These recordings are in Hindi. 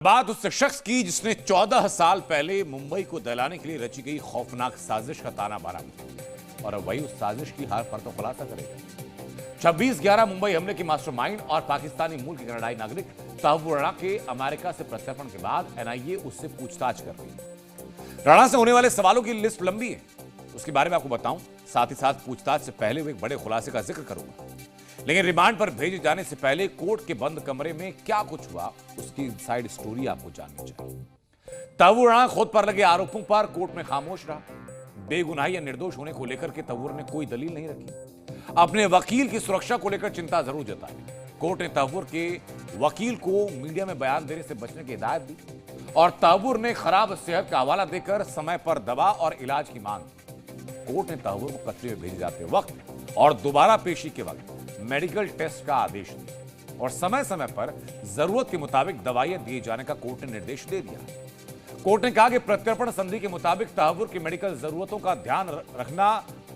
बात उस शख्स की जिसने 14 साल पहले मुंबई को दहलाने के लिए रची गई खौफनाक साजिश का ताना बाना किया और अब वही उस साजिश की हार पर तो खुलासा करेगा। 26/11 मुंबई हमले की मास्टरमाइंड और पाकिस्तानी मूल के कनाडाई नागरिक तहव्वुर राणा के अमेरिका से प्रत्यर्पण के बाद एनआईए उससे पूछताछ कर रही है। राणा से होने वाले सवालों की लिस्ट लंबी है, उसके बारे में आपको बताऊं। साथ ही साथ पूछताछ से पहले वो एक बड़े खुलासे का जिक्र करूंगा, लेकिन रिमांड पर भेजे जाने से पहले कोर्ट के बंद कमरे में क्या कुछ हुआ उसकी इनसाइड स्टोरी आपको जाननी चाहिए। तहव्वुर राणा खुद पर लगे आरोपों पर कोर्ट में खामोश रहा। बेगुनाही या निर्दोष होने को लेकर के तहव्वुर ने कोई दलील नहीं रखी। अपने वकील की सुरक्षा को लेकर चिंता जरूर जताई। कोर्ट ने तहव्वुर के वकील को मीडिया में बयान देने से बचने की हिदायत दी और तहव्वुर ने खराब सेहत का हवाला देकर समय पर दवा और इलाज की मांग की। कोर्ट ने तहव्वुर को कस्टडी में भेजे जाते वक्त और दोबारा पेशी के वक्त मेडिकल टेस्ट का आदेश दिया और समय समय पर जरूरत के मुताबिक दवाइयां दिए जाने का कोर्ट ने निर्देश दे दिया। कोर्ट ने कहा कि प्रत्यर्पण संधि के मुताबिक तहव्वुर की मेडिकल जरूरतों का ध्यान रखना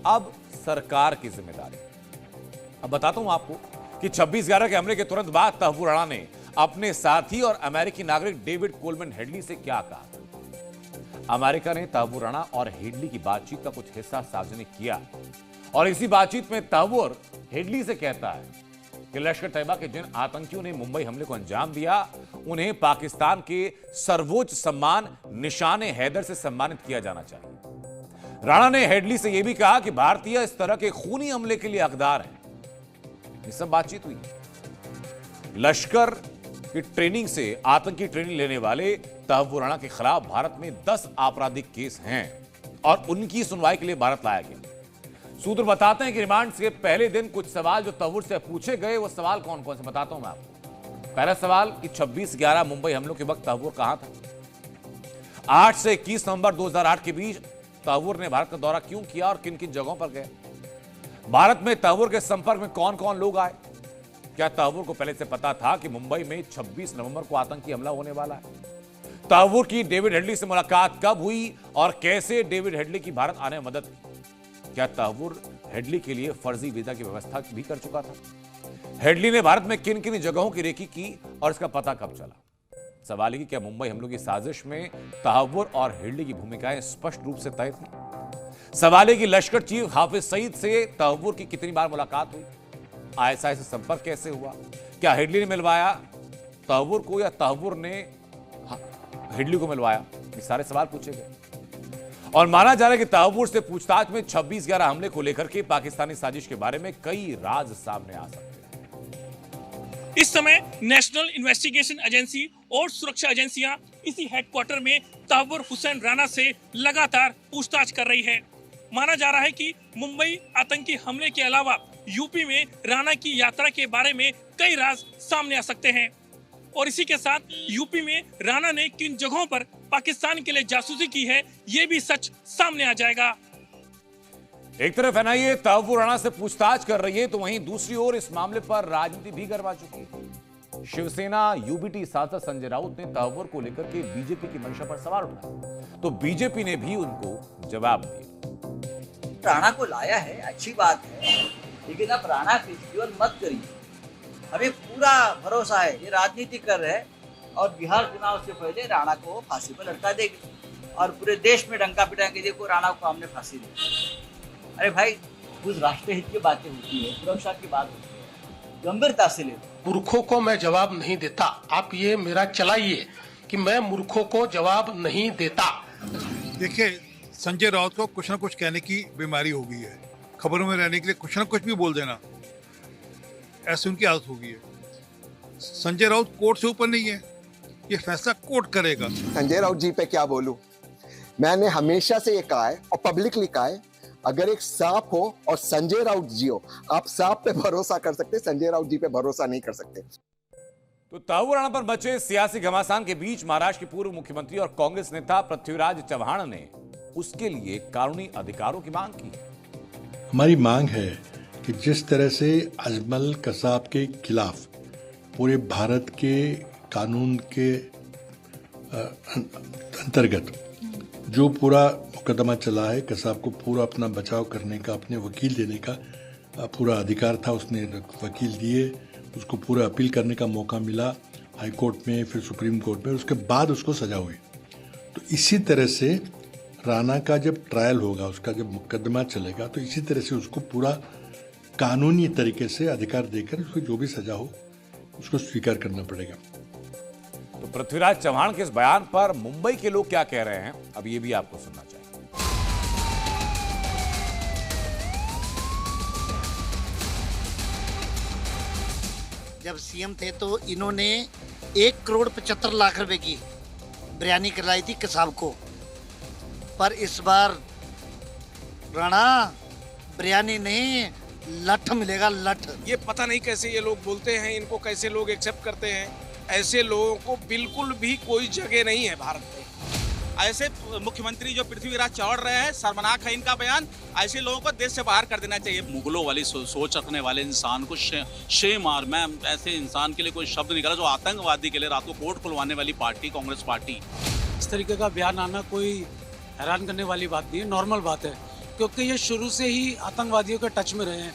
अब सरकार की जिम्मेदारी है। अब बताता हूं आपको कि 26/11 के हमले के तुरंत बाद तहव्वुर राणा ने अपने साथी और अमेरिकी नागरिक डेविड कोलमैन हेडली से क्या कहा। अमेरिका ने तहव्वुर राणा और हेडली की बातचीत का कुछ हिस्सा सार्वजनिक किया और इसी बातचीत में तहव्वुर हेडली से कहता है कि लश्कर तैयबा के जिन आतंकियों ने मुंबई हमले को अंजाम दिया उन्हें पाकिस्तान के सर्वोच्च सम्मान निशाने हैदर से सम्मानित किया जाना चाहिए। राणा ने हेडली से यह भी कहा कि भारतीय इस तरह के खूनी हमले के लिए हकदार हैं। ये सब बातचीत हुई। लश्कर की ट्रेनिंग से आतंकी ट्रेनिंग लेने वाले तहव्वुर राणा के खिलाफ भारत में 10 आपराधिक केस हैं और उनकी सुनवाई के लिए भारत लाया गया। सूत्र बताते हैं कि रिमांड से पहले दिन कुछ सवाल जो तहव्वुर से पूछे गए, वो सवाल कौन कौन से बताता हूं मैं आपको। पहला सवाल कि 26/11 मुंबई हमलों के वक्त तहव्वुर कहां था। 8 से 21 नवंबर 2008 के बीच तहव्वुर ने भारत का दौरा क्यों किया और किन किन जगहों पर गए। भारत में तहव्वुर के संपर्क में कौन कौन लोग आए। क्या तहव्वुर को पहले से पता था कि मुंबई में 26 नवंबर को आतंकी हमला होने वाला है। तहव्वुर की डेविड हेडली से मुलाकात कब हुई और कैसे डेविड हेडली की भारत आने में मदद की। क्या तहव्वुर हेडली के लिए फर्जी वीजा की व्यवस्था भी कर चुका था। हेडली ने भारत में किन किन जगहों की रेकी की और इसका पता कब चला। सवाल है कि क्या मुंबई हमलों की साजिश में तहव्वुर और हेडली की भूमिकाएं स्पष्ट रूप से तय थी। सवाल है कि लश्कर चीफ हाफिज सईद से तहव्वुर की कितनी बार मुलाकात हुई। आईएसआई से संपर्क कैसे हुआ। क्या हेडली ने मिलवाया तहव्वुर को या तहव्वुर ने हेडली को मिलवाया। ये सारे सवाल पूछे गए और माना जा रहा है कि तहव्वुर से पूछताछ में 26/11 हमले को लेकर के पाकिस्तानी साजिश के बारे में कई राज सामने आ सकते हैं। इस समय नेशनल इन्वेस्टिगेशन एजेंसी और सुरक्षा एजेंसियां इसी हेडक्वार्टर में तहव्वुर हुसैन राणा से लगातार पूछताछ कर रही है। माना जा रहा है कि मुंबई आतंकी हमले के अलावा यूपी में राणा की यात्रा के बारे में कई राज सामने आ सकते हैं और इसी के साथ यूपी में राणा ने किन जगहों पर पाकिस्तान के लिए जासूसी की है, यह भी सच सामने आ जाएगा। एक तरफ एनआईए तहव्वुर राणा से पूछताछ कर रही है तो वहीं दूसरी ओर इस मामले पर राजनीति भी गरमा चुकी है। शिवसेना यूबीटी सांसद संजय राउत ने तहव्वुर को लेकर के बीजेपी की मंशा पर सवाल उठाया तो बीजेपी ने भी उनको जवाब दिया। राणा को लाया है, अच्छी बात है, लेकिन अब राणा फेस्टिवल मत करिए। हमें पूरा भरोसा है ये राजनीति कर रहे हैं और बिहार चुनाव से पहले राणा को फांसी पर लटका देंगे और पूरे देश में डंका पिटाएंगे, देखो राणा को हमने फांसी दी। अरे भाई, कुछ राष्ट्रहित की बातें होती है, सुरक्षा की बात होती है, गंभीरता से ले। मूर्खों को मैं जवाब नहीं देता। आप ये मेरा चलाइए कि मैं मूर्खों को जवाब नहीं देता। देखिए, संजय राउत को कुछ न कुछ कहने की बीमारी हो गई है। खबरों में रहने के लिए कुछ न कुछ भी बोल देना, ऐसी उनकी आदत हो गई है। संजय राउत कोर्ट से ऊपर नहीं है, ये फैसला कोर्ट करेगा। संजय राउत जी पे क्या बोलूं, मैंने हमेशा से ये कहा है और पब्लिकली कहा है, अगर एक सांप हो और संजय राउत जी हो, आप सांप पे भरोसा कर सकते, संजय राउत जी पे भरोसा नहीं कर सकते। तो तहव्वुर राणा पर मचे सियासी घमासान के बीच महाराष्ट्र के पूर्व मुख्यमंत्री और कांग्रेस नेता पृथ्वीराज चव्हाण ने उसके लिए कानूनी अधिकारों की मांग की। हमारी मांग है कि जिस तरह से अजमल कसाब के खिलाफ पूरे भारत के कानून के अंतर्गत जो पूरा मुकदमा चला है, कसाब को पूरा अपना बचाव करने का, अपने वकील देने का पूरा अधिकार था, उसने वकील दिए, उसको पूरा अपील करने का मौका मिला हाई कोर्ट में, फिर सुप्रीम कोर्ट में, उसके बाद उसको सजा हुई। तो इसी तरह से राणा का जब ट्रायल होगा, उसका जब मुकदमा चलेगा, तो इसी तरह से उसको पूरा कानूनी तरीके से अधिकार देकर उसको जो भी सजा हो उसको स्वीकार करना पड़ेगा। तो पृथ्वीराज चव्हाण के इस बयान पर मुंबई के लोग क्या कह रहे हैं, अब ये भी आपको सुनना चाहिए। जब सीएम थे तो इन्होंने 1,75,00,000 रुपए की बिरयानी कराई थी कसाब को, पर इस बार राणा बिरयानी नहीं, लठ मिलेगा, लठ। ये पता नहीं कैसे ये लोग बोलते हैं, इनको कैसे लोग एक्सेप्ट करते हैं। ऐसे लोगों को बिल्कुल भी कोई जगह नहीं है भारत में। ऐसे मुख्यमंत्री जो पृथ्वीराज चौड़ रहे हैं, शर्मनाक है इनका बयान। ऐसे लोगों को देश से बाहर कर देना चाहिए। मुगलों वाली सोच रखने वाले इंसान को शेम और मैं ऐसे इंसान के लिए कोई शब्द निकला जो आतंकवादी के लिए रात को कोर्ट खुलवाने वाली पार्टी कांग्रेस पार्टी। इस तरीके का बयान आना कोई हैरान करने वाली बात नहीं है, नॉर्मल बात है, क्योंकि ये शुरू से ही आतंकवादियों के टच में रहे हैं।